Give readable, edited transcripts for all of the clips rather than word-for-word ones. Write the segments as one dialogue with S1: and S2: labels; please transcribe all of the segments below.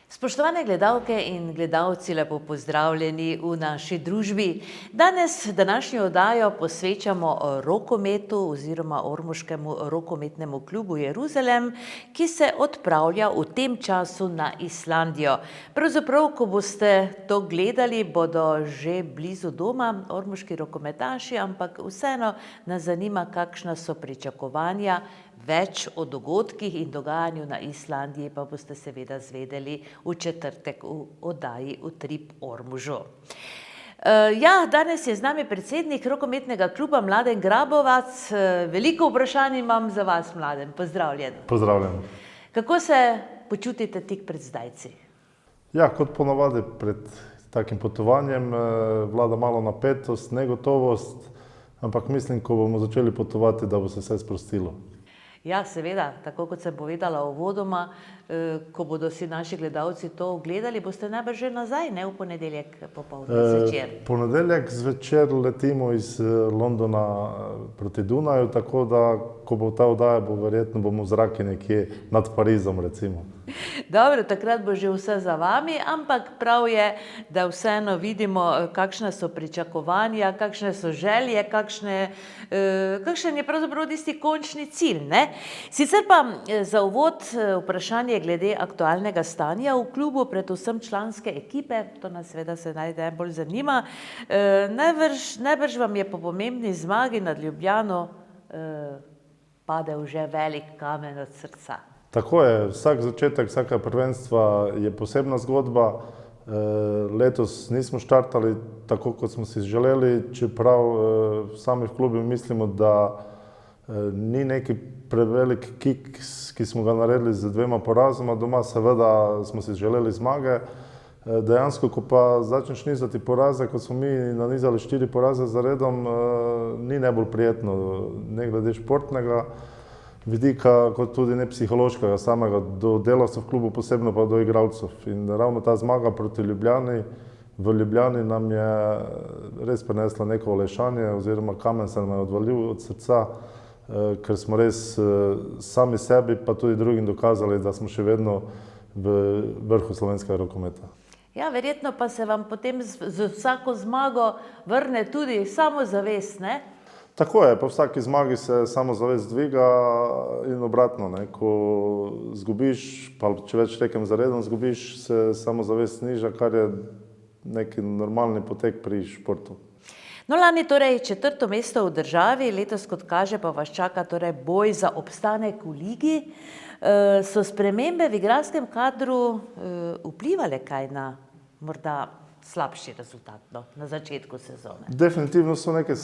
S1: Spoštovane gledalke in gledalci, lepo pozdravljeni v naši družbi. Danes današnjo oddajo posvečamo rokometu oziroma ormoškemu rokometnemu klubu Jeruzalem, ki se odpravlja v tem času na Islandijo. Pravzaprav, ko boste to gledali, bodo že blizu doma ormoški rokometaši, ampak vseeno nas zanima, kakšna so pričakovanja. Več o dogodkih in dogajanju na Islandiji pa boste seveda zvedeli v četrtek v oddaji Utrip Ormožu. Danes je z nami predsednik rokometnega kluba Mladen Grabovac. Veliko vprašanj imam za vas, Mladen. Pozdravljen.
S2: Pozdravljen.
S1: Kako se počutite tik pred zdajci?
S2: Ja, kot ponavadi pred takim potovanjem vlada malo napetost, negotovost, ampak mislim, ko bomo začeli potovati, da bo se vse sprostilo.
S1: Ja, seveda, tako kot sem povedala uvodoma, ko bodo si naši gledalci to ogledali, boste najbrž že nazaj, ne v ponedeljek popoldne zvečer.
S2: Ponedeljek zvečer letimo iz Londona proti Dunaju, tako da, ko bo ta oddaja, verjetno bomo v zraku nekje nad Parizom, recimo.
S1: Dobro, takrat bo že vse za vami, ampak prav je, da vseeno vidimo, kakšna so pričakovanja, kakšne so želje, kakšen je pravzaprav tisti končni cilj, ne? Sicer pa za uvod vprašanje glede aktualnega stanja v klubu, predvsem članske ekipe, to nas seveda se najbolj zanima. Najbrž vam je po pomembni zmagi nad Ljubljano padel že velik kamen od srca.
S2: Tako je, vsak začetek, vsaka prvenstva je posebna zgodba. Letos nismo štartali tako, kot smo si želeli, čeprav sami v klubu mislimo, da ni neki prevelik kik, ki smo ga naredili z 2 porazoma. Doma seveda smo si želeli zmage. Dejansko, ko pa začneš nizati poraze, kot smo mi nanizali 4 poraze zaredom, ni najbolj prijetno, ne glede športnega vidika, kot tudi ne psihološkega samega, do delavcev v klubu, posebno pa do igralcev. In ravno ta zmaga proti Ljubljani, v Ljubljani nam je res prinesla neko olajšanje, oziroma kamen se nam je odvalil od srca, ker smo res sami sebi, pa tudi drugim dokazali, da smo še vedno v vrhu slovenskega rokometa.
S1: Ja, verjetno pa se vam potem z vsako zmago vrne tudi samozavest, ne?
S2: Tako je, po vsaki zmagi se samozavest dviga in obratno, ne. Ko zgubiš, pa če več tekem zaredom zgubiš, se samozavest niža, kar je neki normalni potek pri športu.
S1: No, lani torej 4. mesto v državi, letos, kot kaže, pa vas čaka torej boj za obstanek v ligi. So spremembe v igralskem kadru vplivale kaj na morda slabši rezultat na začetku sezone?
S2: Definitivno so nekaj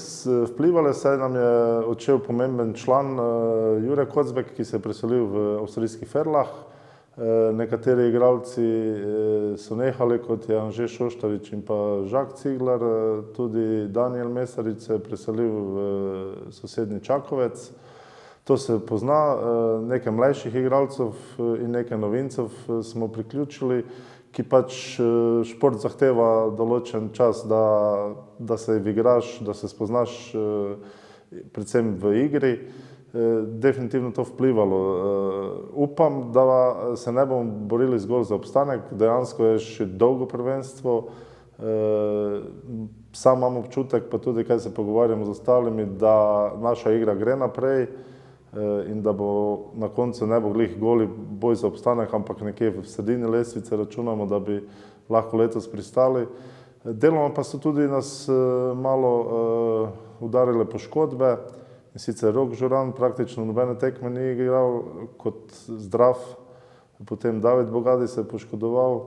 S2: vplivale, saj nam je odšel pomemben član Jure Kocbek, ki se je preselil v avstrijskih Ferlah. Nekateri igralci so nehali, kot je Anže Šoštavič in pa Žak Ciglar, tudi Danijel Mesarič se je preselil v sosednji Čakovec. To se pozna, nekaj mlajših igralcev in nekaj novincev smo priključili, ki pač šport zahteva določen čas, da se igraš, da se spoznaš predvsem v igri. Definitivno to vplivalo. Upam, da se ne bomo borili zgolj za obstanek, dejansko je še dolgo prvenstvo. Sam imam občutek, pa tudi kaj se pogovarjamo z ostalimi, da naša igra gre naprej in da bo na koncu ne bo glih goli boj za obstanek, ampak nekje v sredini lestvice računamo, da bi lahko letos pristali. Deloma pa so tudi nas malo udarile poškodbe. In sicer Rok Žuran praktično nobene tekme ni igral kot zdrav, potem David Bogadi se je poškodoval,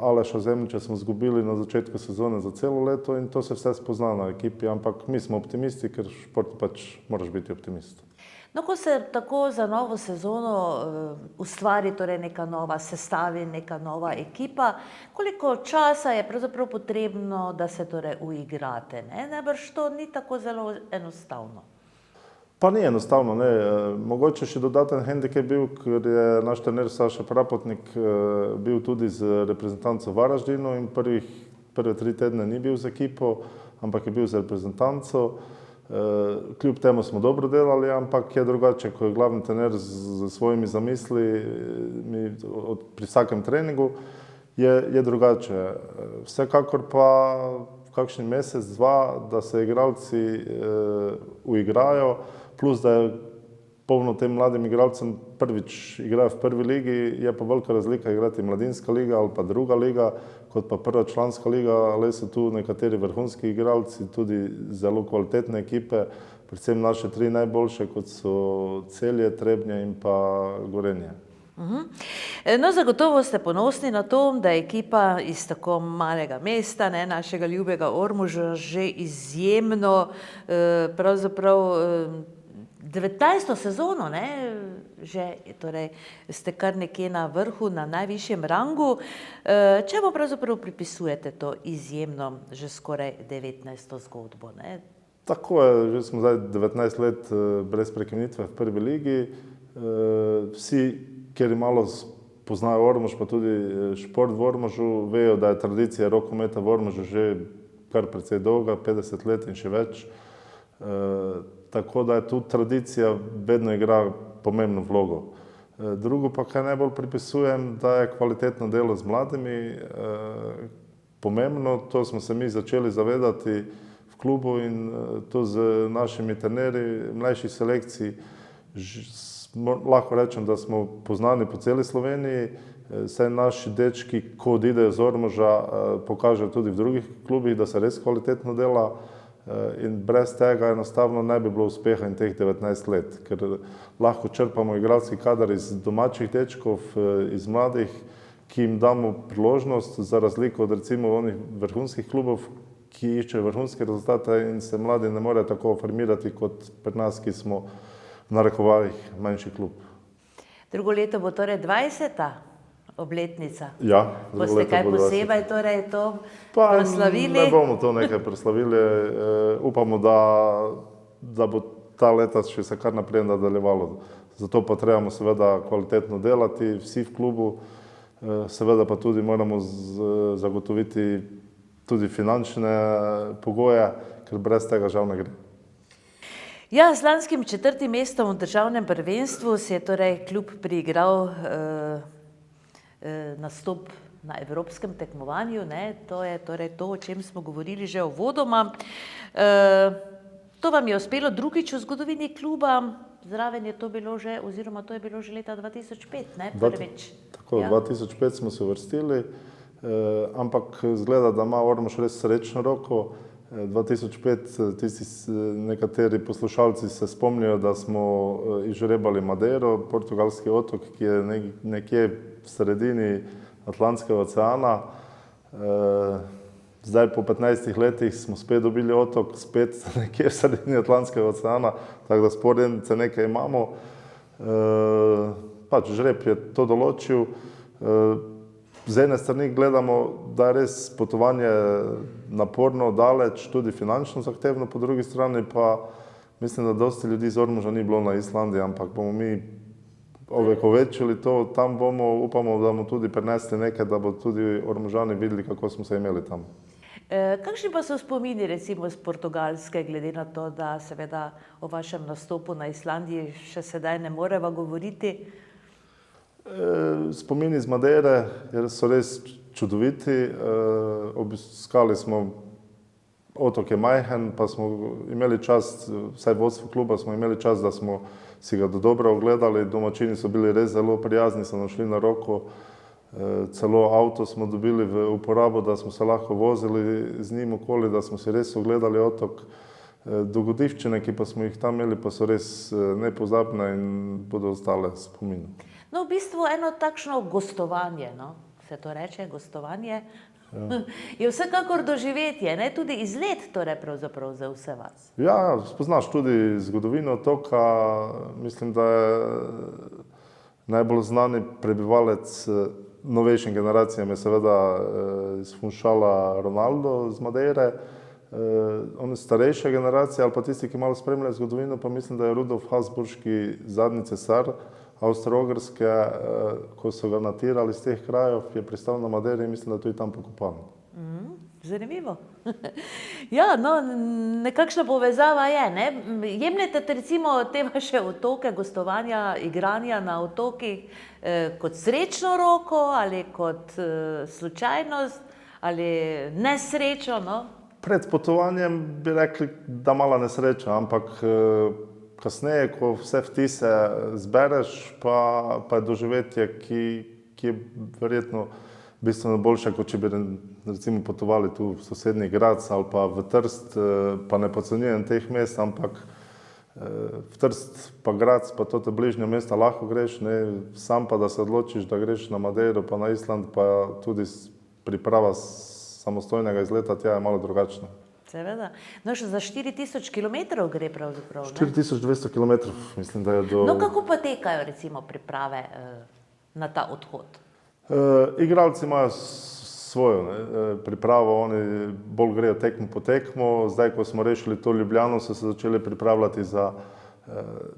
S2: Aleša Zemljiča smo izgubili na začetku sezone za celo leto in to se vse spozna na ekipi, ampak mi smo optimisti, ker v športu pač moraš biti optimist.
S1: No, ko se tako za novo sezono ustvari torej neka nova sestavi, neka nova ekipa, koliko časa je pravzaprav potrebno, da se torej uigrate, ne? Najbrž to ni tako zelo enostavno.
S2: Pa ni enostavno, ne. Mogoče še dodaten hendikep bil, ker je naš trener Saša Prapotnik bil tudi z reprezentanco v Varaždinu in prve 3 tedne ni bil z ekipo, ampak je bil z reprezentanco. Kljub temu smo dobro delali, ampak je drugače, ko je glavni trener z svojimi zamisli, mi pri vsakem treningu, je drugače. Vsekakor pa kakšen mesec, dva, da se igralci uigrajo, plus da je polno tem mladim igralcem prvič igrajo v prvi ligi, je pa velika razlika igrati mladinska liga ali pa druga liga, kot pa prva članska liga, ali so tu nekateri vrhunski igralci, tudi zelo kvalitetne ekipe, predvsem naše tri najboljše, kot so Celje, Trebnje in pa Gorenje.
S1: No, zagotovo ste ponosni na to, da je ekipa iz tako malega mesta, ne, našega ljubega Ormoža, že izjemno, pravzaprav 19. sezono, ne, že torej ste kar nekje na vrhu, na najvišjem rangu. Čemu pravzaprav pripisujete to izjemno, že skoraj 19. zgodbo, ne?
S2: Tako je, že smo zdaj 19 let brez prekinitve v prvi ligi. Vsi, kjer malo poznajo Ormož, pa tudi šport v Ormožu, vejo, da je tradicija rokometa v Ormožu že kar precej dolga, 50 let in še več. Tako da je tu tradicija vedno igra pomembno vlogo. Drugo pa, kaj najbolj pripisujem, da je kvalitetno delo z mladimi pomembno. To smo se mi začeli zavedati v klubu in to z našimi trenerji mlajših selekcij. Lahko rečem, da smo poznani po celi Sloveniji. Saj naši dečki, ko odidejo z Ormoža, pokažejo tudi v drugih klubih, da se res kvalitetno dela. In brez tega enostavno ne bi bilo uspeha in teh 19 let, ker lahko črpamo igralski kader iz domačih dečkov, iz mladih, ki jim damo priložnost, za razliko od recimo onih vrhunskih klubov, ki iščejo vrhunske rezultate in se mladi ne morejo tako formirati kot pri nas, ki smo v narekovajih manjši klub.
S1: Drugo leto bo torej 20. obletnica.
S2: Ja,
S1: boste kaj posebej torej to proslavili?
S2: Ne bomo to nekaj proslavili. Upamo, da bo ta leta še se kar naprej nadaljevalo. Zato pa trebamo seveda kvalitetno delati, vsi v klubu. Seveda pa tudi moramo zagotoviti tudi finančne pogoje, ker brez tega žal ne gre.
S1: Ja, z lanskim 4. mestom v državnem prvenstvu si je torej klub priigral nastop na evropskem tekmovanju, ne? To je torej to, o čem smo govorili že uvodoma. To vam je uspelo drugič v zgodovini kluba, zraven je to bilo že, oziroma to je bilo že leta 2005, ne? Prvič.
S2: Tako, 2005 smo se uvrstili, ampak izgleda, da ima Ormož res srečno roko. 2005 nekateri poslušalci se spomnijo, da smo izžrebali Madeiro, portugalski otok, ki je nekje v sredini Atlantskega oceana. Zdaj po 15 letih smo spet dobili otok, spet nekje v sredini Atlantskega oceana, tako da sporednice nekaj imamo. Pač žreb je to določil. Z ene strani gledamo, da je res potovanje naporno, daleč, tudi finančno zahtevno, po drugi strani pa mislim, da dosti ljudi iz Ormoža ni bilo na Islandiji, ampak bomo mi ovekovečili to, tam bomo, upamo, da bomo tudi prinesli nekaj, da bo tudi Ormožani videli, kako smo se imeli tam.
S1: Kakšni pa so spomini recimo z Portugalske, glede na to, da seveda o vašem nastopu na Islandiji še sedaj ne moreva govoriti?
S2: Spomini z Madeire so res čudoviti. Obiskali smo, otok je majhen, pa smo imeli čas, vsaj vodstvo kluba smo imeli čas, da smo si ga dobro ogledali. Domačini so bili res zelo prijazni, so nam šli na roko. Celo avto smo dobili v uporabo, da smo se lahko vozili z njim okoli, da smo si res ogledali otok. Dogodivščine, ki pa smo jih tam imeli, pa so res nepozabne in bodo ostale spomin.
S1: No, v bistvu eno takšno gostovanje, no, se to reče, gostovanje, je vsekakor doživetje, ne, tudi izlet torej pravzaprav za vse vas.
S2: Ja, spoznaš tudi zgodovino otoka. Mislim, da je najbolj znani prebivalec novejšim generacijam je seveda iz Funšala Ronaldo z Madeire. On je starejša generacija ali pa tisti, ki malo spremljajo zgodovino, pa mislim, da je Rudolf Habsburški zadnji cesar Avstro-Ogrske, ko so ga natirali iz teh krajev, je pristal na Madeiri in mislim, da je tudi tam pokopan.
S1: Zanimivo. Ja, no, nekakšna povezava je, ne? Jemljete recimo te vaše otoke, gostovanja, igranja na otokih kot srečno roko ali kot slučajnost ali nesrečo, no?
S2: Pred potovanjem bi rekli, da mala nesreča, ampak kasneje, ko vse vtise zbereš, pa je doživetje, ki je verjetno bistveno boljše, kot če bi recimo potovali tu v sosednji Gradec ali pa v Trst, pa ne podcenjujem teh mest, ampak v Trst pa Gradec pa te bližnje mesta lahko greš, ne, sam pa da se odločiš, da greš na Madeiro pa na Island, pa tudi priprava samostojnega izleta tja je malo drugačna.
S1: Seveda. No, še za 4000 kilometrov gre pravzaprav, ne?
S2: 4200 kilometrov, mislim, da je do...
S1: No, kako potekajo recimo priprave na ta odhod?
S2: Igralci imajo svojo pripravo, oni bolj grejo tekmo po tekmo. Zdaj, ko smo rešili to Ljubljano, so se začeli pripravljati za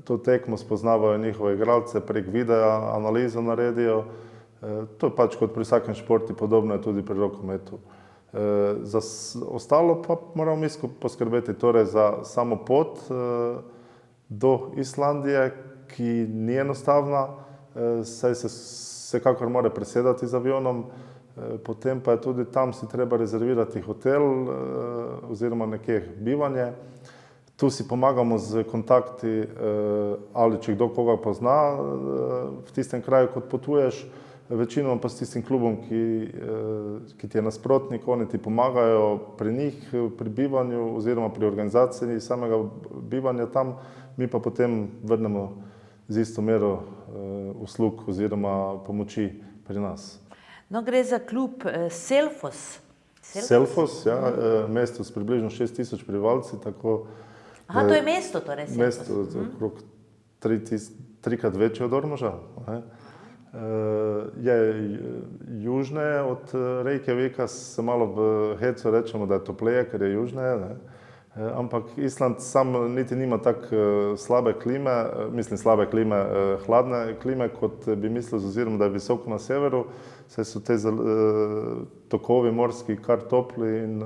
S2: to tekmo, spoznavajo njihove igralce, prek videa analizo naredijo. To je pač kot pri vsakem športu, podobno je tudi pri rokometu. Za ostalo pa moramo mi poskrbeti torej za samo pot do Islandije, ki ni enostavna, saj se vsekakor mora presedati z avionom, potem pa je tudi tam si treba rezervirati hotel oziroma nekje bivanje. Tu si pomagamo z kontakti ali če kdo koga pozna v tistem kraju, kot potuješ, večinoma pa s tistim klubom, ki ti je nasprotnik, oni ti pomagajo pri njih, pri bivanju oziroma pri organizaciji samega bivanja tam, mi pa potem vrnemo z isto mero uslug oziroma pomoči pri nas.
S1: No, gre za klub Selfoss.
S2: Selfoss, ja, mesto s približno 6000 prebivalci, tako...
S1: Aha, to je mesto torej Selfoss.
S2: Mesto, okrog trikrat večje od Ormoža. Je južneje od Reykjavika, se malo v hecu rečemo, da je topleje, ker je južneje, ne? Ampak Island sam niti nima tako slabe klime, mislim slabe klime, hladne klime, kot bi mislil z ozirom, da je visoko na severu, saj so te tokovi morski kar topli in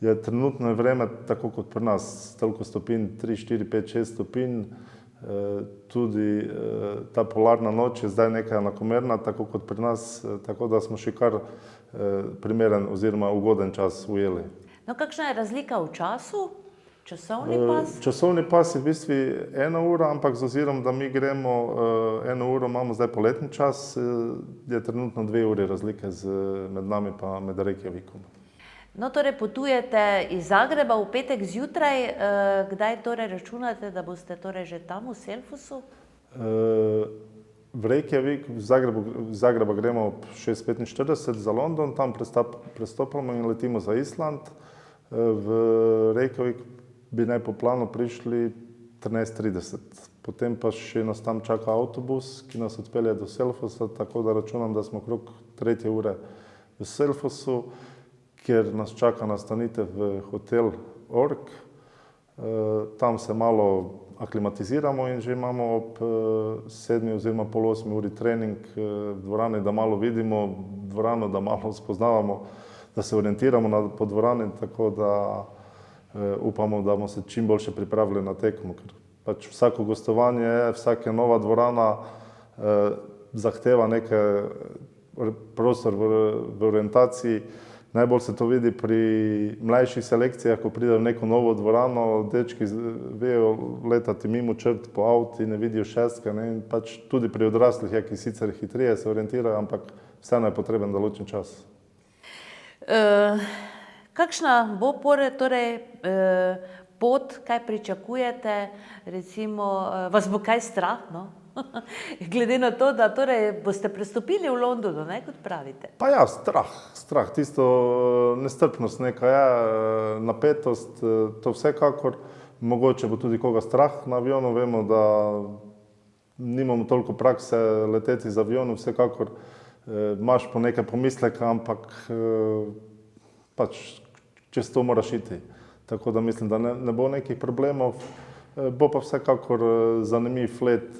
S2: je trenutno vreme tako kot pri nas, toliko stopinj, 3, 4, 5, 6 stopinj, tudi ta polarna noč je zdaj nekaj enakomerna, tako kot pri nas, tako da smo še kar primeren oziroma ugoden čas ujeli.
S1: No, kakšna je razlika v času? Časovni pas?
S2: Časovni pas je v bistvu 1 ura, ampak z ozirom, da mi gremo 1 uro, imamo zdaj poletni čas, je trenutno 2 uri razlike med nami pa med Reykjavikom.
S1: No, torej potujete iz Zagreba v petek zjutraj, kdaj torej računate, da boste torej že tam v Selfossu?
S2: V Reykjavik, v Zagreba gremo ob 6:45 za London, tam prestopamo in letimo za Island. V Reykjavik bi naj po planu prišli 13:30. Potem pa še nas tam čaka avtobus, ki nas odpelje do Selfossa, tako da računam, da smo okrog 3. ure v Selfossu, kjer nas čaka nastanitev v hotel Ork. Tam se malo aklimatiziramo in že imamo ob 7. oziroma pol 8. uri trening v dvorani, da malo vidimo dvorano, da malo spoznavamo, da se orientiramo po dvorani, tako da upamo, da bomo se čim boljše pripravili na tekmo, ker pač vsako gostovanje, vsaka nova dvorana zahteva nekaj prostor v orientaciji. Najbolj se to vidi pri mlajših selekcijah, ko pridejo v neko novo dvorano, dečki vejo letati mimo črt po avti, ne vidijo šestke, ne, in pač tudi pri odraslih je, ki sicer hitreje se orientirajo, ampak vseeno je potreben določen čas.
S1: Kakšna bo torej pot, kaj pričakujete, recimo, vas bo kaj strah, no? Glede na to, da torej boste prestopili v Londonu, ne, kot pravite?
S2: Pa ja, strah, tisto nestrpnost neka je, napetost, to vsekakor, mogoče bo tudi koga strah na avionu, vemo, da nimamo toliko prakse leteti z avionom, vsekakor imaš po nekaj pomisleka, ampak pač čez to moraš iti. Tako da mislim, da ne bo nekih problemov. Bo pa vsekakor zanimiv let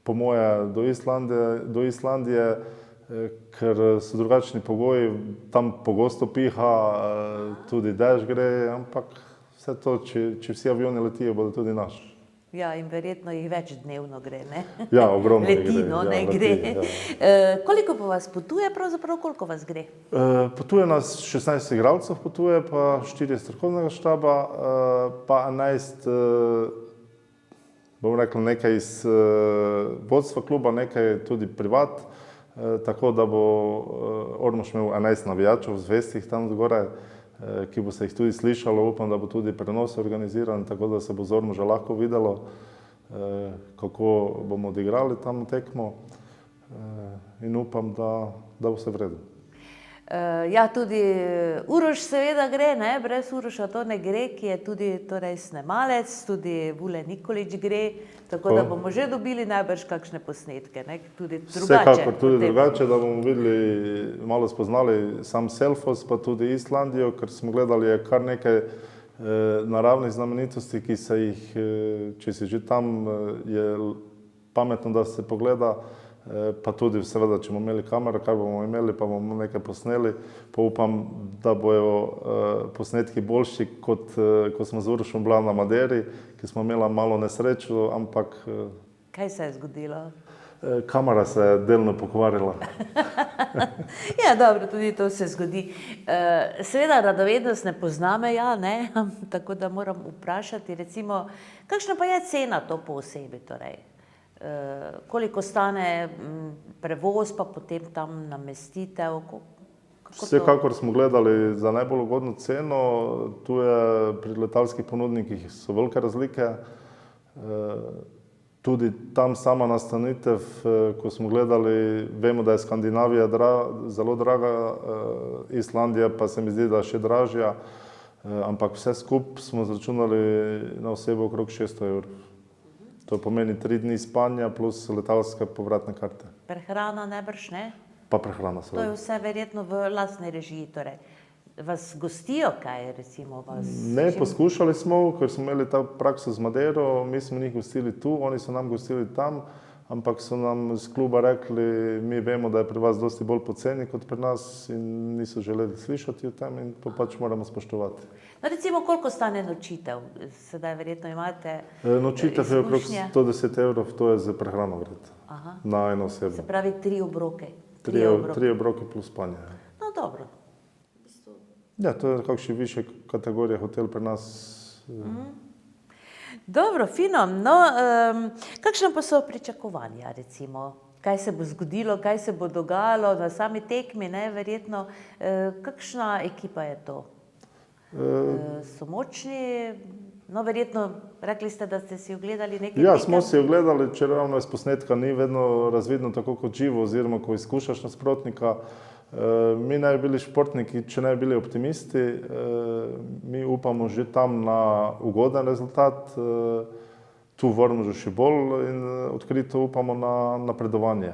S2: po moje do Islandije. ker so drugačni pogoji, tam pogosto piha, tudi dež gre, ampak vse to, če vsi avioni letijo, bodo tudi naši.
S1: Ja, in verjetno jih več dnevno gre, ne?
S2: Ja, ogromno jih
S1: Leti,
S2: gre.
S1: no,
S2: Ja,
S1: ne
S2: leti,
S1: gre.
S2: ja.
S1: Koliko pa vas potuje, pravzaprav koliko vas gre?
S2: Potuje nas 16 igralcev, potuje pa 4 strokovnega štaba, pa 11, bom rekel, nekaj iz vodstva kluba, nekaj tudi privat, tako da bo Ormož imel 11 navijačev zvestih tam zgoraj, ki bo se jih tudi slišalo, upam, da bo tudi prenos organiziran, tako da se bo z Ormoža lahko videlo, kako bomo odigrali tam tekmo, in upam, da bo vse v redu.
S1: Ja, tudi Uroš seveda gre, ne? Brez Uroša to ne gre, ki je tudi torej snemalec, tudi Vule Nikolič gre, tako da bomo že dobili najbrž kakšne posnetke, ne? Tudi drugače.
S2: Vsekakor tudi drugače, da bomo videli, malo spoznali sam Selfos, pa tudi Islandijo, ker smo gledali, je kar nekaj naravnih znamenitosti, ki se jih, če si že tam, je pametno, da se pogleda, pa tudi seveda, če bomo imeli kamero, kar bomo imeli, pa bomo nekaj posneli, pa upam, da bojo posnetki boljši, kot ko smo z Urošem bila na Maderi, ki smo imela malo nesrečo, ampak...
S1: Kaj se je zgodilo?
S2: Kamera se je delno pokvarila.
S1: Ja, dobro, tudi to se zgodi. Seveda, radovednost ne pozna meja, ne? Tako da moram vprašati, recimo, kakšna pa je cena to po osebi, torej? Koliko stane prevoz, pa potem tam namestitev?
S2: Vsekakor smo gledali za najbolj ugodno ceno, tu je pri letalskih ponudnikih so velike razlike. Tudi tam sama nastanitev, ko smo gledali, vemo, da je Skandinavija zelo draga, Islandija pa se mi zdi, da je še dražja, ampak vse skup smo zračunali na osebo okrog 600 evrov. To pomeni 3 dni spanja plus letalske povratne karte.
S1: Prehrana najbrž, ne?
S2: Pa prehrana
S1: To
S2: seveda.
S1: je vse verjetno v lastni režiji, torej. Vas gostijo kaj, recimo vas?
S2: Ne, poskušali smo, ker smo imeli ta prakso z Madero, mi smo njih gostili tu, oni so nam gostili tam, ampak so nam z kluba rekli, mi vemo, da je pri vas dosti bolj poceni kot pri nas in niso želeli slišati o tem in to pač moramo spoštovati.
S1: No, recimo, koliko stane nočitev? Sedaj verjetno imate
S2: Nočitev je okrog
S1: izkušnje.
S2: 110 evrov, to je za prehrano vred,
S1: Aha.
S2: na eno osebo.
S1: Se pravi 3 obroke.
S2: 3 obroke plus spanje.
S1: No, dobro.
S2: Ja, to je kakšne više kategorije hotel pri nas.
S1: Dobro, fino. No, kakšna pa so pričakovanja, recimo? Kaj se bo zgodilo, kaj se bo dogajalo na sami tekmi, ne, verjetno? Kakšna ekipa je to? So močni? No, verjetno, rekli ste, da ste si ogledali nekaj
S2: Ja,
S1: tekem.
S2: smo si ogledali, če ravno iz posnetka ni vedno razvidno tako kot živo, oziroma ko izkušaš nasprotnika. Mi naj bi bili športniki, če naj bi bili optimisti, mi upamo že tam na ugoden rezultat, tu v Ormožu še bolj in odkrito upamo na napredovanje.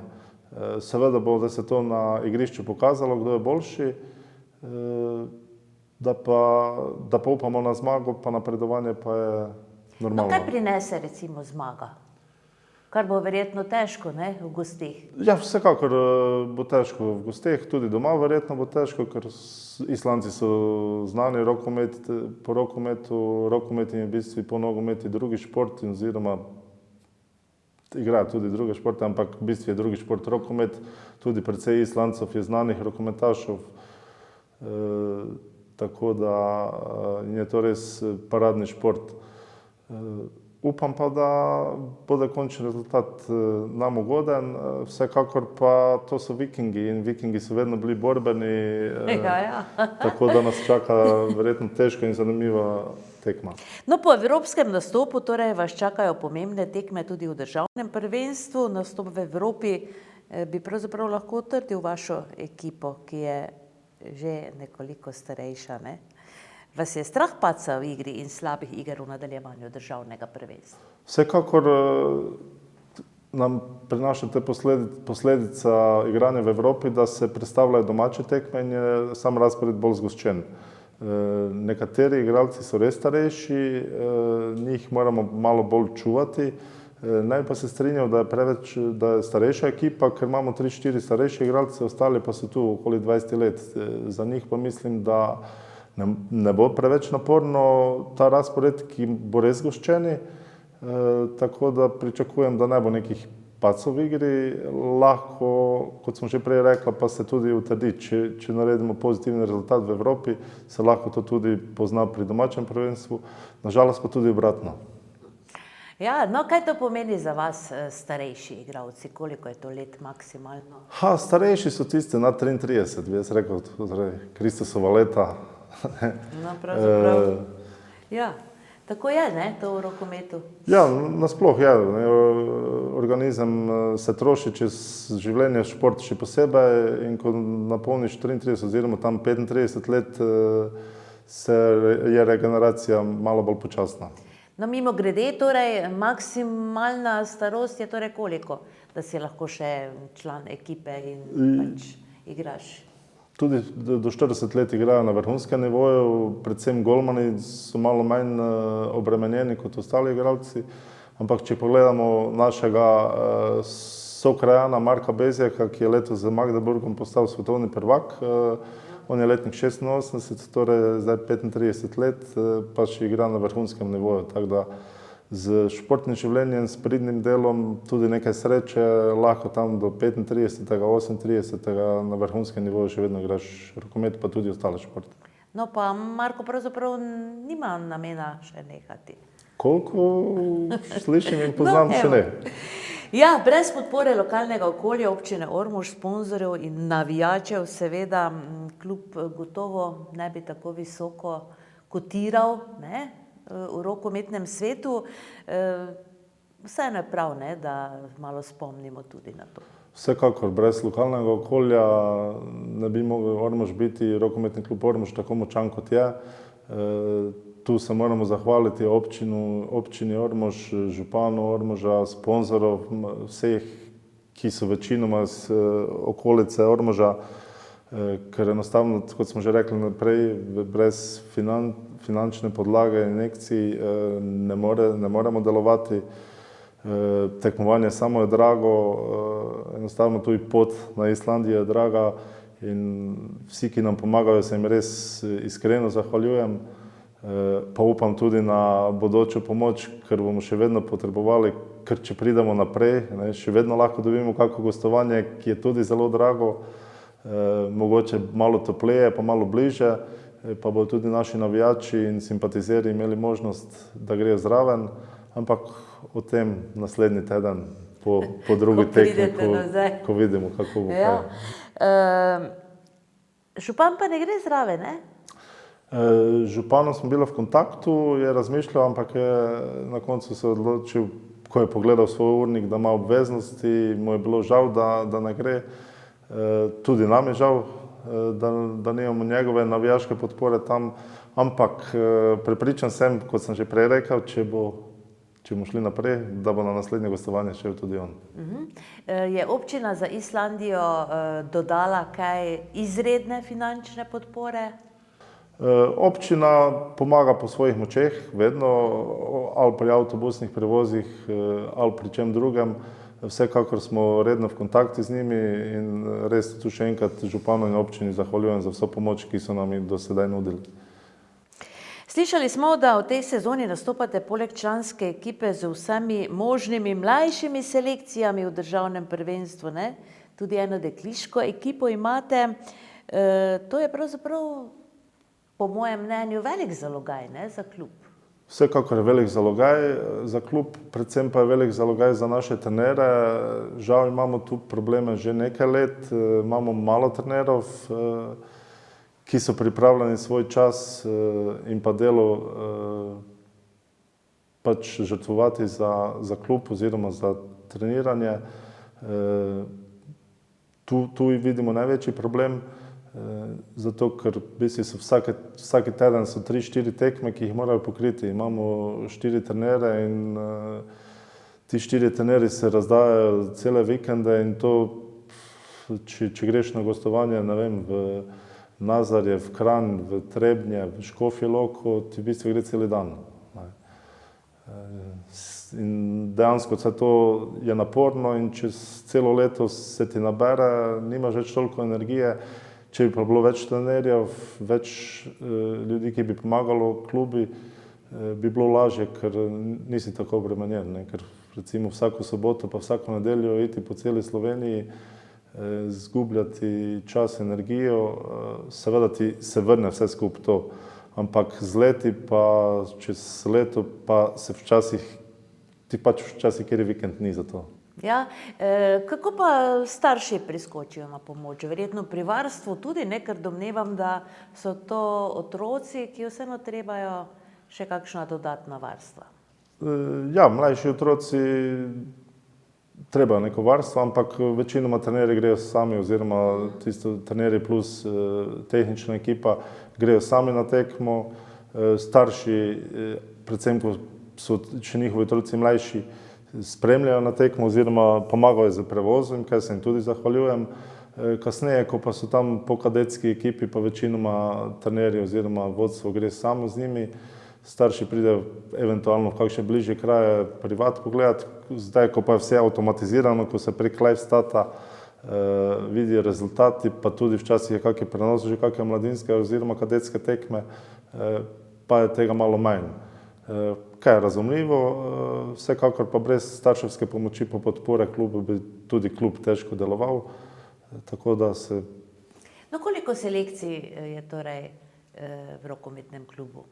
S2: Seveda bo, da se to na igrišču pokazalo, kdo je boljši, da pa upamo na zmago, pa napredovanje pa je
S1: No,
S2: normalno.
S1: kaj prinese, recimo, zmaga? Kar bo verjetno težko, ne, v gosteh.
S2: Ja, vsekakor bo težko v gosteh, tudi doma verjetno bo težko, ker Islandci so znani po rokometu, rokomet je v bistvu po nogometi drugi šport, oziroma igrajo tudi druge športe, ampak v bistvu je drugi šport rokomet, tudi precej Islandcev je znanih rokometašov, tako da je to res paradni šport. Upam pa, da bo končni rezultat nam ugoden, vsekakor pa to so Vikingi in Vikingi so vedno bili borbeni,
S1: Ja.
S2: tako da nas čaka verjetno težka in zanimiva tekma.
S1: No, po evropskem nastopu torej vas čakajo pomembne tekme tudi v državnem prvenstvu. Nastop v Evropi bi pravzaprav lahko utrdil vašo ekipo, ki je že nekoliko starejša, ne? Vas je strah padca v igri in slabih iger v nadaljevanju državnega prvenstva?
S2: Vsekakor nam prinaša te posledica igranja v Evropi, da se predstavljajo domače tekme in je sam razpored bolj zgoščen. Nekateri igralci so res starejši, njih moramo malo bolj čuvati, Ne bi pa se strinjal, da je preveč, da je starejša ekipa, ker imamo 3-4 starejše igralce, ostali pa so tu okoli 20 let. Za njih pa mislim, da ne bo preveč naporno ta razpored, ki bo res goščeni, tako da pričakujem, da ne bo nekih pacov v igri. Lahko, kot smo že prej rekla, pa se tudi utrdi, če naredimo pozitivni rezultat v Evropi, se lahko to tudi pozna pri domačem prvenstvu, nažalost pa tudi obratno.
S1: Ja, no, kaj to pomeni za vas, starejši igralci? Koliko je to let maksimalno?
S2: Starejši so tisti nad 33, bi jaz rekel, torej Kristusova leta.
S1: No, pravzaprav. Ja, tako je, ne, to v rokometu.
S2: Ja, nasploh je. Organizem se troši čez življenje, šport še posebej, in ko napolniš 33 oziroma tam 35 let, je regeneracija malo bolj počasna.
S1: No, mimo grede, torej maksimalna starost je torej koliko, da si lahko še član ekipe in pač igraš?
S2: Tudi do 40 let igrajo na vrhunskem nivoju, predvsem golmani so malo manj obremenjeni kot ostali igralci, ampak če pogledamo našega sokrajana Marka Bezjaka, ki je letos z Magdeburgom postal svetovni prvak, on je letnik 86, torej zdaj 35 let, pa še igra na vrhunskem nivoju, tako da z športnim življenjem, s pridnim delom, tudi nekaj sreče, lahko tam do 35, 38 na vrhunskem nivoju še vedno igraš rokomet, pa tudi ostale športe.
S1: No, pa Marko pravzaprav nima namena še nehati.
S2: Koliko slišim in poznam, še ne.
S1: Ja, brez podpore lokalnega okolja, občine Ormož, sponzorjev in navijačev, seveda klub gotovo ne bi tako visoko kotiral, ne, v rokometnem svetu. Vseeno je prav, ne, da malo spomnimo tudi na to.
S2: Vsekakor, brez lokalnega okolja ne bi mogel Ormož biti, rokometni klub Ormož, tako močan kot je. Tu se moramo zahvaliti občini Ormož, županu Ormoža, sponzorov, vseh, ki so večinoma iz okolice Ormoža, ker enostavno, kot smo že rekli naprej, brez finančne podlage in injekcij ne moremo delovati. Tekmovanje samo je drago, enostavno tudi pot na Islandijo je draga in vsi, ki nam pomagajo, se jim res iskreno zahvaljujem. Pa upam tudi na bodočo pomoč, ker bomo še vedno potrebovali, ker če pridemo naprej, še vedno lahko dobimo kako gostovanje, ki je tudi zelo drago, mogoče malo topleje, pa malo bliže, pa bodo tudi naši navijači in simpatizeri imeli možnost, da grejo zraven, ampak o tem naslednji teden, po drugi tekmi, ko vidimo, kako bo kaj.
S1: Župan pa ne gre zraven, ne?
S2: Županom smo bili v kontaktu, je razmišljal, ampak je na koncu se odločil, ko je pogledal svoj urnik, da ima obveznosti, mu je bilo žal, da ne gre. Tudi nam je žal, da nimamo njegove navijaške podpore tam, ampak prepričan sem, kot sem že prej rekel, če bomo šli naprej, da bo na naslednje gostovanje šel tudi on.
S1: Je občina za Islandijo dodala kaj izredne finančne podpore?
S2: Občina pomaga po svojih močeh, vedno, ali pri avtobusnih prevozih, ali pri čem drugem. Vsekakor smo redno v kontaktu z njimi in res tu še enkrat županu in občini zahvaljujem za vso pomoč, ki so nam jih do sedaj nudili.
S1: Slišali smo, da v tej sezoni nastopate poleg članske ekipe z vsemi možnimi mlajšimi selekcijami v državnem prvenstvu, ne? Tudi eno dekliško ekipo imate. To je pravzaprav, po mojem mnenju, velik zalogaj, ne, za klub.
S2: Vsekakor je velik zalogaj za klub, predvsem pa je velik zalogaj za naše trenere. Žal imamo tu probleme že nekaj let, imamo malo trenerov, ki so pripravljeni svoj čas in pa delo pač žrtvovati za klub oziroma za treniranje. Tu vidimo največji problem, zato ker v bistvu so vsaki teden so 3-4 tekme, ki jih morajo pokriti. Imamo 4 trenere in ti 4 trenerji se razdajajo cele vikende in to, če greš na gostovanje, ne vem, v Nazarje, v Kranj, v Trebnje, v Škofjo Loko, ti v bistvu gre cel dan. In dejansko vse to je naporno in čez celo leto se ti nabere, nimaš več toliko energije. Če bi pa bilo več trenerjev, več ljudi, ki bi pomagalo klubi, bi bilo lažje, ker nisi tako obremenjen, ne? Ker recimo vsako soboto pa vsako nedeljo iti po celi Sloveniji, zgubljati čas, energijo, seveda ti se vrne vse skupaj to. Ampak z leti pa čez leto pa se včasih, ti pač včasih kjer vikend ni za to.
S1: Ja, kako pa starši priskočijo na pomoč? Verjetno pri varstvu tudi, ne, ker domnevam, da so to otroci, ki vseeno trebajo še kakšna dodatna varstva.
S2: Ja, mlajši otroci trebajo neko varstvo, ampak večinoma trenerji grejo sami oziroma tisto trenerji plus tehnična ekipa grejo sami na tekmo. Starši, predvsem ko so še njihovi otroci mlajši, spremljajo na tekmo oziroma pomagajo z prevozom, kaj se jim tudi zahvaljujem. Kasneje, ko pa so tam po kadetski ekipi, pa večinoma trenerji oziroma vodstvo gre samo z njimi. Starši pridejo eventualno v kakšne bližje kraje privat pogledati. Zdaj, ko pa je vse avtomatizirano, ko se prek live stata vidijo rezultati, pa tudi včasih je kakšen prenos že kakšne mladinske oziroma kadetske tekme, pa je tega malo manj. Kaj je razumljivo, vsekakor pa brez starševske pomoči pa podpore klubu bi tudi klub težko deloval, tako da se...
S1: No, koliko selekcij je torej v rokometnem klubu?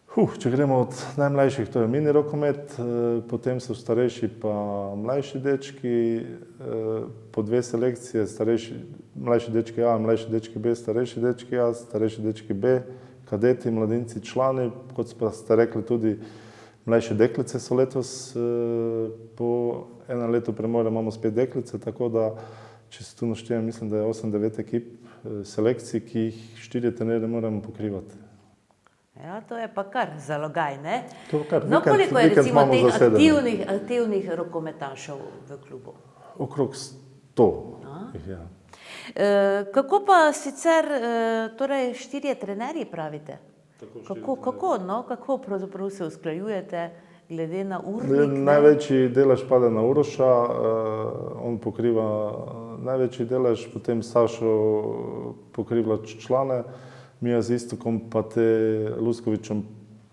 S2: Če gremo od najmlajših, to je mini rokomet, potem so starejši pa mlajši dečki, po 2 selekcije, mlajši dečki A, mlajši dečki B, starejši dečki A, starejši dečki B, kadeti, mladinci, člani, kot ste rekli tudi, mlajše deklice so letos, po 1 letu premora imamo spet deklice, tako da, če se tu naštejem, mislim, da je 8-9 ekip selekcij, ki jih 4 trenerje moramo pokrivati.
S1: Ja, to je pa kar zalogaj, ne?
S2: To kar,
S1: no, koliko je recimo
S2: imamo
S1: teh
S2: zasedene.
S1: aktivnih rokometašev v klubu?
S2: Okrog 100. Ja.
S1: Kako pa sicer, torej 4 trenerji pravite? Kako pravzaprav se usklajujete glede na urnik?
S2: Največji delež pade na Uroša, on pokriva največji delež, potem Sašo pokriva člane, Mija z Istokom pa te Luskovičem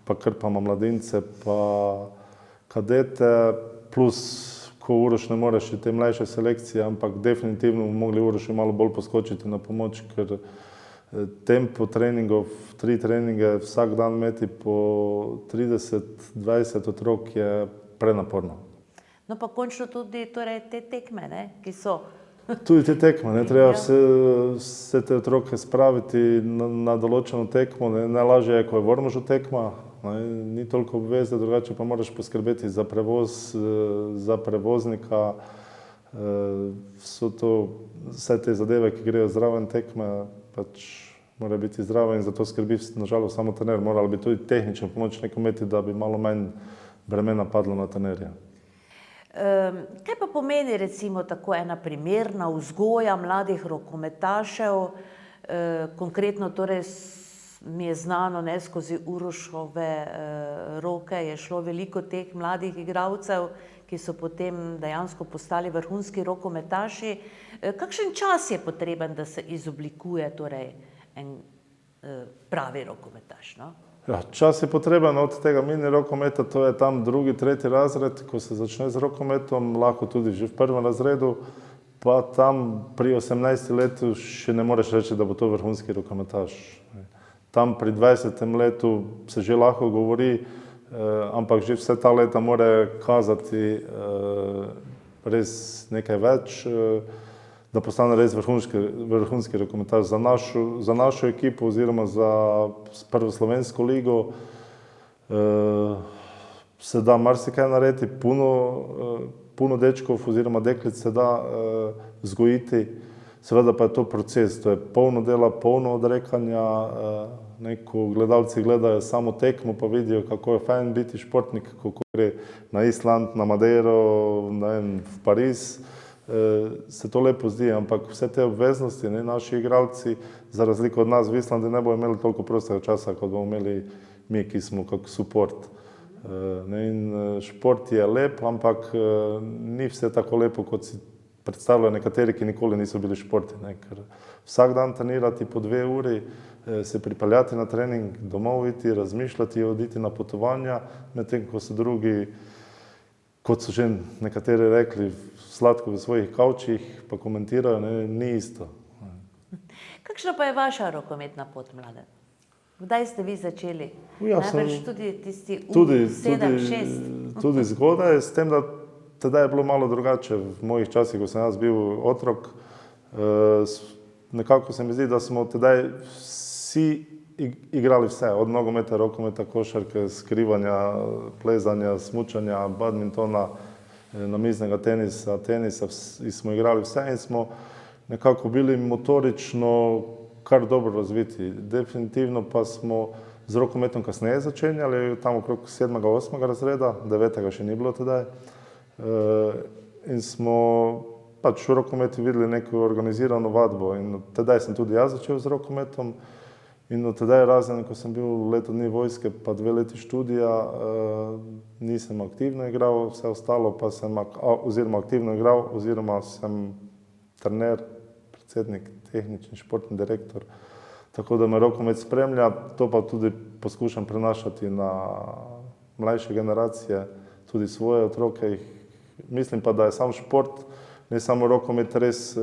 S2: pa krpamo mladince pa kadete, plus ko Uroš ne moreš te mlajše selekcije, ampak definitivno bomo mogli Urošu malo bolj poskočiti na pomoč, ker tempo treningov, 3 treninge vsak dan imeti po 30-20 otrok je prenaporno.
S1: No pa končno tudi torej te tekme, ne, ki so...
S2: Tudi te tekme, ne, treba vse te otroke spraviti na določeno tekmo, najlažje je, ko je v Ormožu tekma, ni toliko obveze, drugače pa moraš poskrbeti za prevoz, za prevoznika, so to vse te zadeve, ki grejo zraven tekme, pač mora biti zraven in zato skrbi nažalost samo trener, morala bi tudi tehnična pomoč neko imeti, da bi malo manj bremena padlo na trenerja.
S1: Kaj pa pomeni recimo tako ena primerna vzgoja mladih rokometašev, konkretno torej mi je znano, ne, skozi Urošove roke je šlo veliko teh mladih igralcev, ki so potem dejansko postali vrhunski rokometaši. Kakšen čas je potreben, da se izoblikuje torej en pravi rokometaš, no?
S2: Ja, čas je potreben od tega mini rokometa, to je tam 2., 3. razred, ko se začne z rokometom, lahko tudi že v 1. razredu, pa tam pri 18 letu še ne moreš reči, da bo to vrhunski rokometaš. Tam pri 20. letu se že lahko govori, ampak že vse ta leta mora kazati res nekaj več, da postane res vrhunski rokometaš. Za našo ekipo oziroma za prvo slovensko ligo se da marsikaj narediti, puno dečkov oziroma deklic se da vzgojiti, seveda pa je to proces, to je polno dela, polno odrekanja, ko gledalci gledajo samo tekmo pa vidijo, kako je fajn biti športnik, kako gre na Island, na Madeiro, v Pariz, se to lepo zdi, ampak vse te obveznosti, naši igralci, za razliko od nas v Islandi, ne bojo imeli toliko prostega časa, kot bomo imeli mi, ki smo kak support. In šport je lep, ampak ni vse tako lepo, kot si predstavljajo nekateri, ki nikoli niso bili športi. Ker vsak dan trenirati po 2 uri, se pripeljati na trening, domov iti, razmišljati, oditi na potovanja, medtem ko so drugi, kot so že nekateri rekli, sladko v svojih kavčih, pa komentirajo, ni isto.
S1: Kakšna pa je vaša rokometna pot, Mladen? Kdaj ste vi začeli?
S2: Ja,
S1: Najbrž tudi tisti
S2: Tudi
S1: U7-6.
S2: zgodaj, s tem, da tedaj je bilo malo drugače. V mojih časih, ko sem jaz bil otrok, nekako se mi zdi, da smo tedaj vsi igrali vse, od nogometa, rokometa, košarke, skrivanja, plezanja, smučanja, badmintona, namiznega tenisa, smo igrali vse in smo nekako bili motorično kar dobro razviti. Definitivno pa smo z rokometom kasneje začenjali, tam okrog 7. 8. razreda, 9. še ni bilo tedaj. In smo pač v rokometu videli neko organizirano vadbo in tedaj sem tudi jaz začel z rokometom. In od tedaj razen, ko sem bil leto dni vojske pa 2 leti študija, nisem aktivno igral, vse ostalo pa sem aktivno igral, oziroma sem trener, predsednik, tehnični športni direktor, tako da me rokomet spremlja, to pa tudi poskušam prenašati na mlajše generacije, tudi svoje otroke. Mislim pa, da je sam šport, ne samo rokomet, res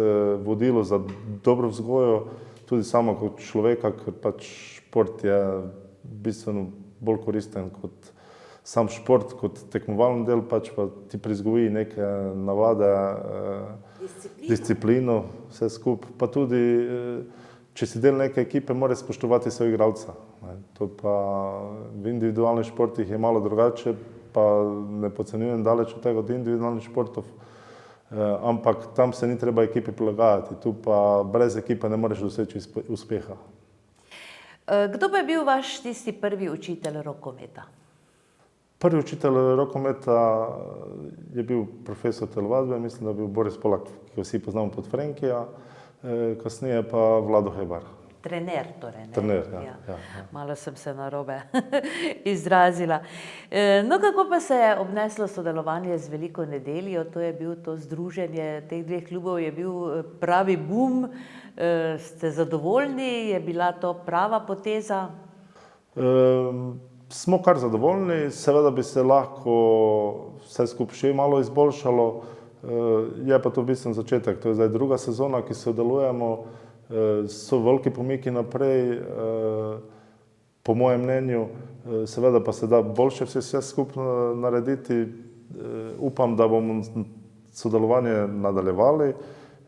S2: vodilo za dobro vzgojo, tudi samo kot človeka, ker pač šport je bistveno bolj koristen kot sam šport, kot tekmovalni del, pač pa ti prizgoji neke navade, disciplino, vse skupaj. Pa tudi, če si del neke ekipe, moraš spoštovati svojega igralca. To pa v individualnih športih je malo drugače, pa ne podcenjujem daleč od tega od individualnih športov, ampak tam se ni treba ekipi prilagajati, tu pa brez ekipe ne moreš doseči uspeha.
S1: Kdo pa je bil vaš tisti prvi učitelj rokometa?
S2: Prvi učitelj rokometa je bil profesor telovadbe, mislim, da je bil Boris Polak, ki ga vsi poznamo pod Frenkija, kasneje pa Vlado Hebar.
S1: Trener torej, ne?
S2: Trener, ja.
S1: Malo sem se narobe izrazila. No, kako pa se je obneslo sodelovanje z Veliko nedeljo? To je bil to združenje teh 2 klubov, je bil pravi bum. Ste zadovoljni? Je bila to prava poteza?
S2: Smo kar zadovoljni, seveda bi se lahko vse skupaj še malo izboljšalo. Je pa to v bistvu začetek, to je zdaj 2. sezona, ki sodelujemo, so veliki pomiki naprej, po mojem mnenju, seveda pa se da boljše vse skupaj narediti. Upam, da bomo sodelovanje nadaljevali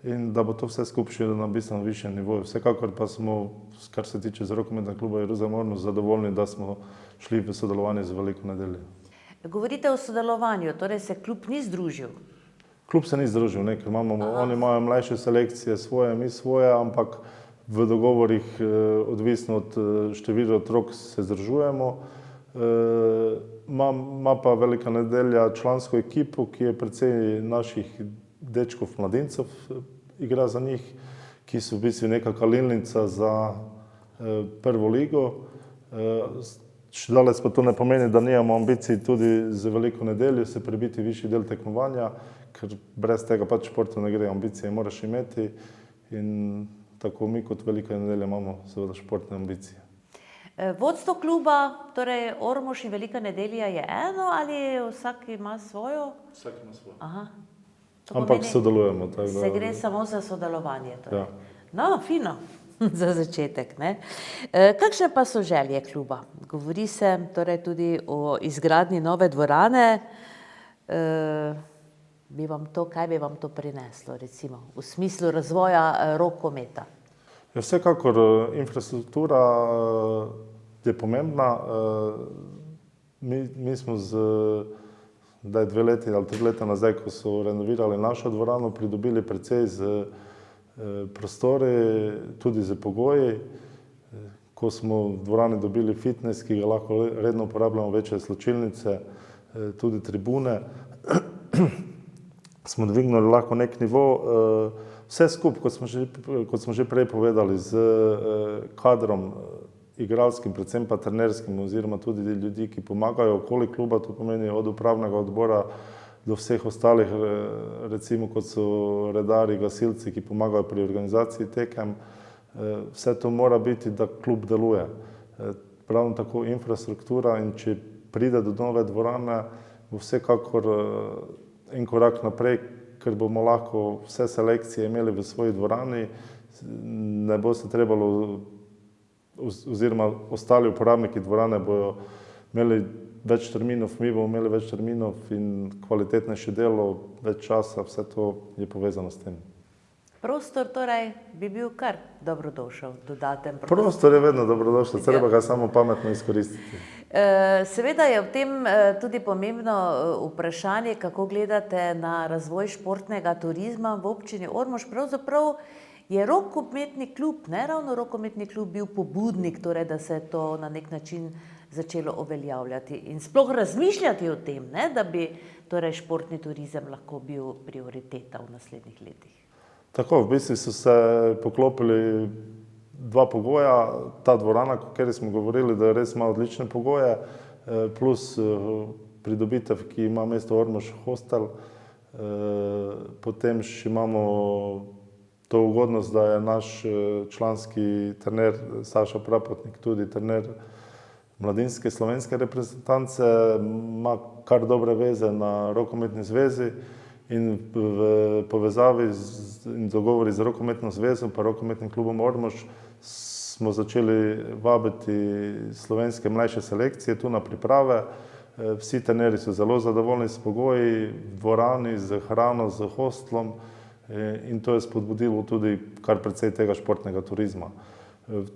S2: in da bo to vse skupaj še na bistveno višjem nivoju. Vsekakor pa smo, kar se tiče rokometnega kluba Jeruzalem Ormož, zadovoljni, da smo šli v sodelovanje z Veliko nedeljo.
S1: Govorite o sodelovanju, torej se klub ni združil?
S2: Klub se ni združil, ker oni imajo mlajše selekcije svoje, mi svoje, ampak v dogovorih, odvisno od števila otrok, se združujemo. Ima pa Velika nedelja člansko ekipo, ki je precej naših dečkov, mladincev, igra za njih, ki so v bistvu neka kalilnica za prvo ligo. Še daleč pa to ne pomeni, da nimamo ambicij tudi za Veliko nedeljo se prebiti višji del tekmovanja, ker brez tega pač športu ne gre, ambicije moraš imeti in tako mi kot Velika nedelja imamo seveda športne ambicije.
S1: Vodstvo kluba, torej Ormož in Velika nedelja je eno ali vsak ima svojo?
S2: Vsak ima svojo.
S1: Aha.
S2: Ampak sodelujemo.
S1: Se gre samo za sodelovanje. Torej.
S2: Ja.
S1: No, fino. Za začetek, ne? Kakšne pa so želje kluba? Govori se torej tudi o izgradnji nove dvorane. Kaj bi vam to prineslo, recimo, v smislu razvoja rokometa?
S2: Ja, vsekakor infrastruktura je pomembna. Mi smo zdaj 2 leti ali 3 leta nazaj, ko so renovirali našo dvorano, pridobili precej z prostori, tudi z pogoji. Ko smo v dvorani dobili fitness, ki ga lahko redno uporabljamo, večje slačilnice, tudi tribune, smo dvignili lahko nek nivo. Vse skupaj, kot smo že prej povedali, z kadrom, igralskim, predvsem pa trenerskim, oziroma tudi ljudi, ki pomagajo okoli kluba, to pomeni od upravnega odbora do vseh ostalih, recimo kot so redari, gasilci, ki pomagajo pri organizaciji tekem. Vse to mora biti, da klub deluje. Pravno tako infrastruktura, in če pride do nove dvorane, bo vsekakor en korak naprej, ker bomo lahko vse selekcije imeli v svoji dvorani, ne bo se trebalo, oziroma ostali uporabniki dvorane bojo imeli več terminov, mi bomo imeli več terminov in kvalitetnejše delo, več časa, vse to je povezano s tem.
S1: Prostor torej bi bil kar dobrodošel, dodaten prostor.
S2: Prostor je vedno dobrodošel, treba ga samo pametno izkoristiti.
S1: Seveda je v tem tudi pomembno vprašanje, kako gledate na razvoj športnega turizma v občini Ormož. Pravzaprav je rokometni klub, ne ravno rokometni klub, bil pobudnik, torej, da se je to na nek način začelo uveljavljati in sploh razmišljati o tem, ne, da bi torej športni turizem lahko bil prioriteta v naslednjih letih.
S2: Tako, v bistvu so se poklopili dva pogoja. Ta dvorana, o kateri smo govorili, da res ima odlične pogoje, plus pridobitev, ki ima mesto Ormož hostel. Potem še imamo to ugodnost, da je naš članski trener Saša Prapotnik tudi trener mladinske slovenske reprezentance, ima kar dobre veze na rokometni zvezi in v povezavi in dogovori z rokometno zvezo pa rokometnim klubom Ormož smo začeli vabiti slovenske mlajše selekcije tu na priprave. Vsi trenerji so zelo zadovoljni s pogoji, v dvorani, z hrano, z hostlom, in to je spodbudilo tudi kar precej tega športnega turizma.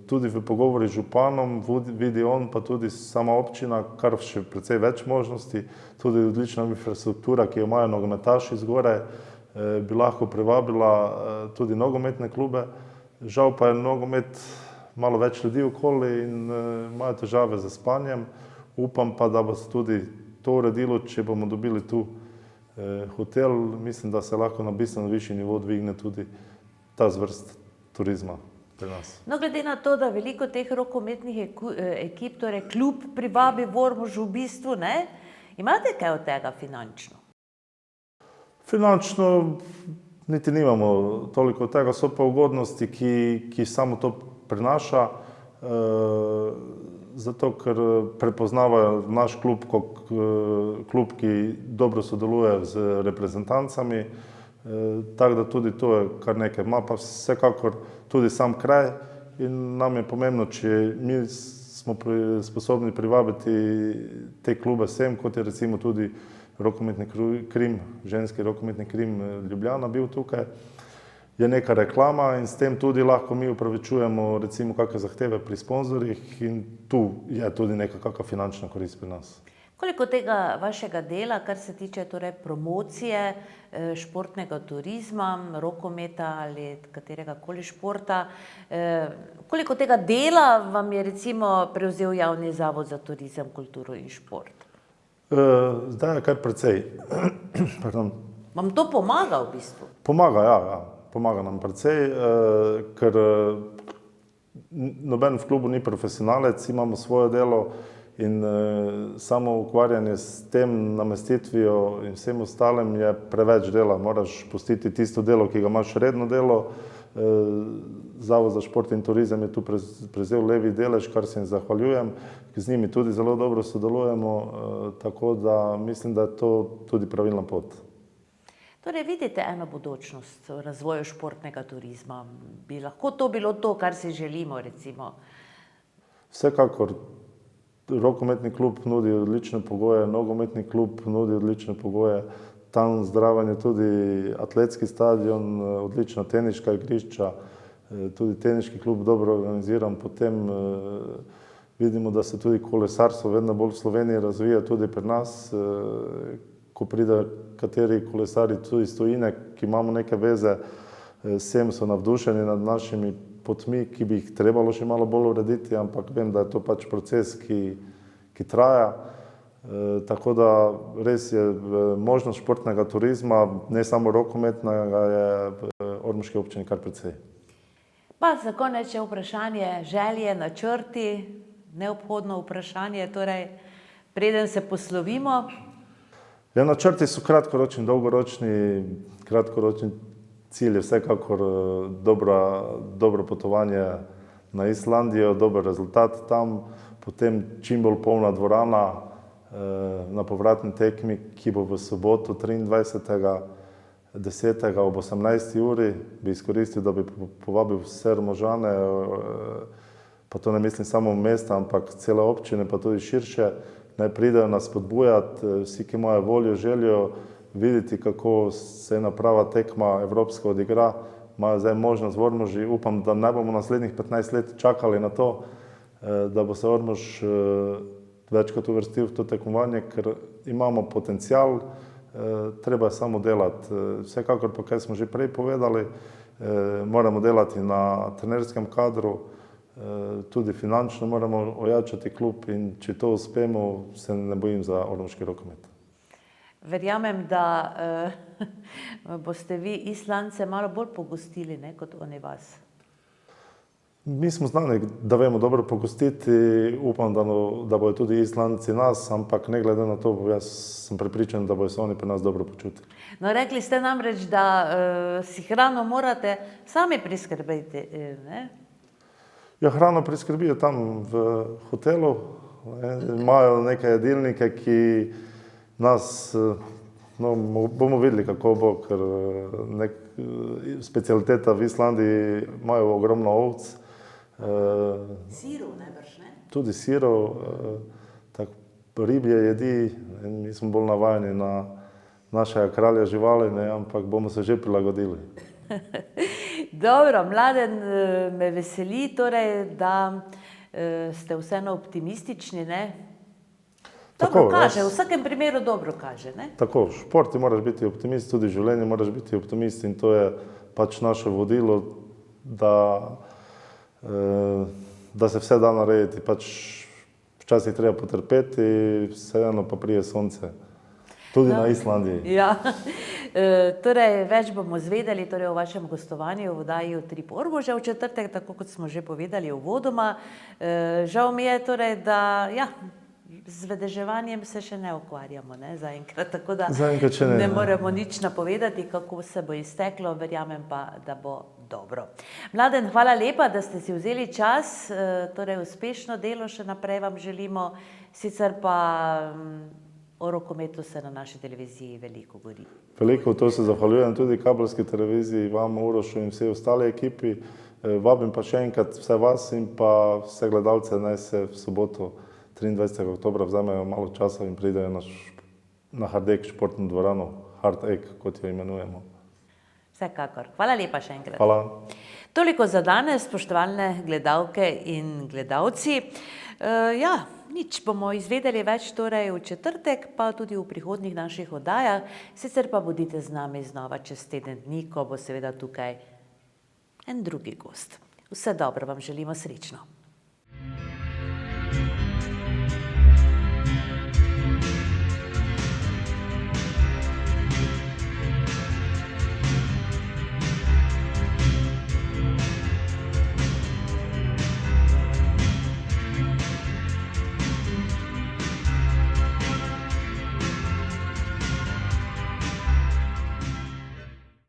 S2: Tudi v pogovori z županom vidi on, pa tudi sama občina, kar še precej več možnosti, tudi odlična infrastruktura, ki jo imajo nogometaši zgoraj, bi lahko privabila tudi nogometne klube. Žal pa je nogomet malo več ljudi okoli in imajo težave z spanjem. Upam pa, da bo se tudi to uredilo, če bomo dobili tu hotel, mislim, da se lahko na bistveno višji nivo dvigne tudi ta zvrst turizma pri nas.
S1: No, glede na to, da veliko teh rokometnih ekip, torej klub privabi v Ormož v bistvu, ne, imate kaj od tega finančno?
S2: Finančno niti nimamo toliko od tega, so pa ugodnosti, ki samo to prinaša, zato ker prepoznavajo naš klub kot klub, ki dobro sodeluje z reprezentancami, tako da tudi to je kar nekaj. Ima pa vsekakor tudi sam kraj in nam je pomembno, če mi smo sposobni privabiti te klube sem, kot je recimo tudi rokometni Krim, ženski rokometni Krim Ljubljana bil tukaj, je neka reklama in s tem tudi lahko mi upravičujemo recimo kakšne zahteve pri sponzorjih in tu je tudi neka kakšna finančna korist pri nas.
S1: Koliko tega vašega dela, kar se tiče torej promocije športnega turizma, rokometa ali katerega koli športa, koliko tega dela vam je recimo prevzel Javni zavod za turizem, kulturo in šport?
S2: Zdaj je kar precej.
S1: Vam to pomaga v bistvu?
S2: Pomaga, ja. Pomaga nam precej, ker noben v klubu ni profesionalec, imamo svoje delo in samo ukvarjanje s tem namestitvijo in vsem ostalim je preveč dela. Moraš pustiti tisto delo, ki ga imaš redno delo. Zavod za šport in turizem je tu prevzel levi delež, kar se jim zahvaljujem. Z njimi tudi zelo dobro sodelujemo, tako da mislim, da je to tudi pravilna pot.
S1: Torej, vidite eno budućnost v razvoju športnega turizma? Bi lahko to bilo to, kar si želimo, recimo?
S2: Vsekakor. Rokometni klub nudi odlične pogoje, nogometni klub nudi odlične pogoje. Tam zraven je tudi atletski stadion, odlična teniška igrišča, tudi teniški klub dobro organiziran. Potem vidimo, da se tudi kolesarstvo vedno bolj v Sloveniji razvija, tudi pri nas. Ko pride kateri kolesari tudi iz tujine, ki imamo neke veze, sem so navdušeni nad našimi potmi, ki bi jih trebalo še malo bolj urediti, ampak vem, da je to pač proces, ki traja. Tako da res je možnost športnega turizma, ne samo rokometnega, je v ormoški občini kar precej.
S1: Pa za konec še vprašanje, želje, načrti, neobhodno vprašanje, torej preden se poslovimo.
S2: Ja, načrti so kratkoročni, dolgoročni. Kratkoročni cilj je vsekakor dobro potovanje na Islandijo, dober rezultat tam, potem čim bolj polna dvorana na povratni tekmi, ki bo v soboto 23.10. ob 18. uri, bi izkoristil, da bi povabil vse Romužane, pa to ne mislim samo v mesta, ampak cele občine, pa tudi širše, naj pridejo nas spodbujati, vsi, ki imajo voljo, željo videti, kako se ena prava tekma evropska odigra, imajo zdaj možnost v Ormoži. Upam, da ne bomo naslednjih 15 let čakali na to, da bo se Ormož večkrat uvrstil v to tekmovanje, ker imamo potencial, treba je samo delati. Vsekakor pa, kaj smo že prej povedali, moramo delati na trenerskem kadru, tudi finančno moramo ojačati klub in če to uspemo, se ne bojim za ormoški rokomet.
S1: Verjamem, da boste vi Islance malo bolj pogostili, ne, kot oni vas.
S2: Mi smo znani, da vemo dobro pogostiti, upam, da bojo tudi Islanci nas, ampak ne glede na to, jaz sem prepričan, da bojo se oni pri nas dobro počutili.
S1: No, rekli ste namreč, da si hrano morate sami priskrbeti, ne?
S2: Ja, hrano priskrbijo tam v hotelu, imajo neke jedilnike, ki nas, no, bomo videli, kako bo, ker specialiteta v Islandiji imajo ogromno ovc.
S1: Sirov najbrž, ne?
S2: Tudi sirov, tako ribje jedi, mi smo bolj navajeni na našega kralja živali, ne, ampak bomo se že prilagodili.
S1: Dobro, Mladen, me veseli torej, da ste vseeno optimistični, ne? Dobro kaže, v vsakem primeru dobro kaže, ne?
S2: Tako, v športu moraš biti optimist, tudi v življenju moraš biti optimist in to je pač naše vodilo, da se vse da narediti. Pač včasih treba potrpeti, vseeno pa prije sonce. Tudi na Islandiji.
S1: Ja, torej več bomo zvedeli torej o vašem gostovanju v oddaji Utrip Ormoža v četrtek, tako kot smo že povedali uvodoma. Žal mi je torej, da ja, z vedeževanjem se še ne ukvarjamo, ne, zaenkrat, tako da ne moremo nič napovedati, kako se bo izteklo, verjamem pa, da bo dobro. Mladen, hvala lepa, da ste si vzeli čas, torej uspešno delo še naprej vam želimo, sicer pa o rokometu se na naši televiziji veliko govori.
S2: Veliko, to se zahvaljujem tudi kabelski televiziji, vam, Urošu in vsej ostali ekipi. Vabim pa še enkrat vse vas in pa vse gledalce, naj se v soboto 23. oktobra vzamejo malo časa in pridejo na Hardegg športno dvorano, Hard Egg, kot jo imenujemo.
S1: Vsekakor. Hvala lepa še enkrat.
S2: Hvala.
S1: Toliko za danes, spoštovane gledalke in gledalci. Ja, nič, bomo izvedeli več torej v četrtek, pa tudi v prihodnjih naših oddajah. Sicer pa bodite z nami znova čez teden dni, ko bo seveda tukaj en drugi gost. Vse dobro vam želimo, srečno.